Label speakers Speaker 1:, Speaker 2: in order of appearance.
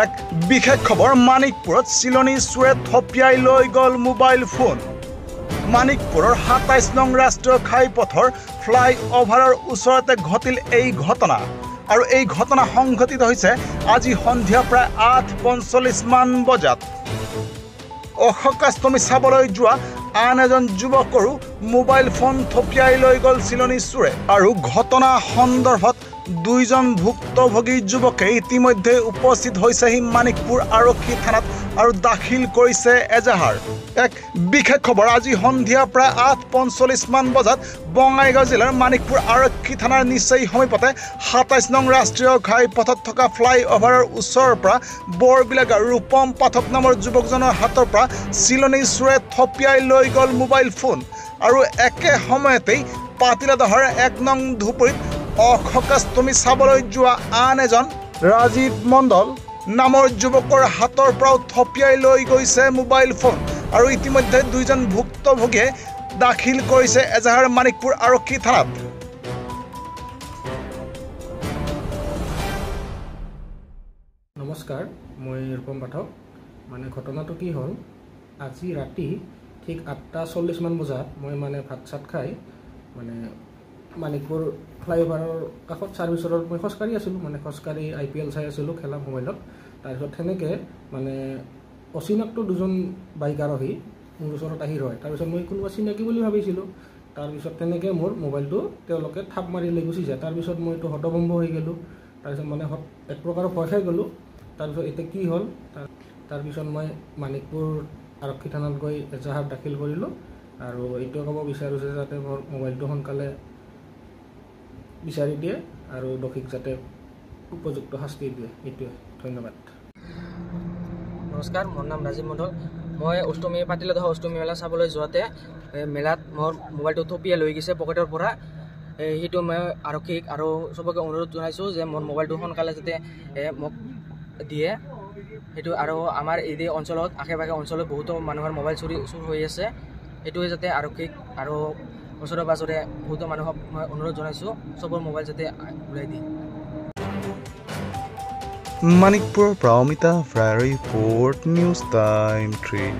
Speaker 1: এক বিশেষ খবৰ মানিকপুৰত চিলনী চোৰে থপিয়াই লৈ গ'ল মোবাইল ফোন। মানিকপুৰৰ ২৭ নং ৰাষ্ট্ৰীয় ঘাইপথৰ ফ্লাইঅভাৰৰ ওচৰতে ঘটিল এই ঘটনা আৰু এই ঘটনা সংঘটিত হৈছে আজি সন্ধিয়া প্ৰায় ৮:৪৫ মান বজাত। অশোকাষ্টমী চাবলৈ যোৱা আন এজন যুৱকৰো মোবাইল ফোন থপিয়াই লৈ গ'ল চিলনী চোৰে আৰু ঘটনা সন্দৰ্ভত দুইজন ভুক্তভোগী যুৱকে ইতিমধ্যে উপস্থিত হৈছেহি মানিকপুৰ আৰক্ষী থানাত আৰু দাখিল কৰিছে এজাহাৰ। এক বিশেষ খবৰ আজি সন্ধিয়া প্ৰায় ৮:৪৫ মান বজাত বঙাইগাঁও জিলাৰ মানিকপুৰ আৰক্ষী থানাৰ নিচেই সমীপতে ২৭ নং ৰাষ্ট্ৰীয় ঘাইপথত থকা ফ্লাইঅভাৰৰ ওচৰৰ পৰা বৰবিলাগৰ ৰূপম পাঠক নামৰ যুৱকজনৰ হাতৰ পৰা চিলনী চোৰে থপিয়াই লৈ গ'ল মোবাইল ফোন আৰু একে সময়তেই পাতিলাদহৰ ১ নং ধুবুৰীত অশোকাষ্টমী চাবলৈ যোৱা আন এজন ৰাজীৱ মণ্ডল নামৰ যুৱকৰ হাতৰ পৰাও থপিয়াই লৈ গৈছে মোবাইল ফোন আৰু ইতিমধ্যে দুইজন ভুক্তভোগীয়ে দাখিল কৰিছে এজাহাৰ মানিকপুৰ আৰক্ষী থানাত।
Speaker 2: নমস্কাৰ, মই ৰূপম পাঠক। ঘটনাটো কি হ'ল, আজি ৰাতি ঠিক ৮:৪০ মান বজাত মই ভাত চাত খাই মানিকপুৰ ফ্লাইঅভাৰৰ কাষত ছাৰ্ভিচ ৰোডত মই খোজকাঢ়ি আছিলোঁ। খোজকাঢ়ি IPL চাই আছিলোঁ খেলা মোবাইলত। তাৰপিছত সেনেকৈ অচিনাক্ত দুজন বাইক আৰোহী মোৰ ওচৰত আহি ৰয়। তাৰপিছত মই কোনোবা চিনাকি বুলি ভাবিছিলোঁ। তাৰপিছত তেনেকৈ মোৰ মোবাইলটো তেওঁলোকে থাপ মাৰি লৈ গুচি যায়। তাৰপিছত মইতো হতভম্ব হৈ গ'লোঁ। তাৰপিছত এক প্ৰকাৰৰ ভয় খাই গ'লোঁ। তাৰপিছত এতিয়া কি হ'ল, তাৰপিছত মই মানিকপুৰ আৰক্ষী থানাত গৈ এজাহাৰ দাখিল কৰিলোঁ আৰু এইটোৱে ক'ব বিচাৰোঁ যে যাতে মোৰ মোবাইলটো সোনকালে বিচাৰি দিয়ে আৰু দোষীক যাতে উপযুক্ত শাস্তি দিয়ে, এইটোৱে। ধন্যবাদ।
Speaker 3: নমস্কাৰ, মোৰ নাম ৰাজীৱ মণ্ডল। মই অষ্টমী পাতিলাদহ অষ্টমী মেলা চাবলৈ যোৱাতে মেলাত মোৰ মোবাইলটো থপিয়াই লৈ গৈছে পকেটৰ পৰা। সেইটো মই আৰক্ষীক আৰু চবকে অনুৰোধ জনাইছোঁ যে মোৰ মোবাইলটো সোনকালে যাতে মোক দিয়ে সেইটো। আৰু আমাৰ এই অঞ্চলত আশে পাশে অঞ্চলত বহুতো মানুহৰ মোবাইল চুৰ হৈ আছে। এইটোৱে যাতে আৰক্ষীক আৰু ওচৰে পাঁজৰে বহুতো মানুহক মই অনুৰোধ জনাইছোঁ চবৰ মোবাইল যাতে ওলাই দিয়ে।
Speaker 1: মানিকপুৰৰ পৰা অমিতা ফ্ৰাই ৰিপৰ্ট, নিউজ টাইম 3।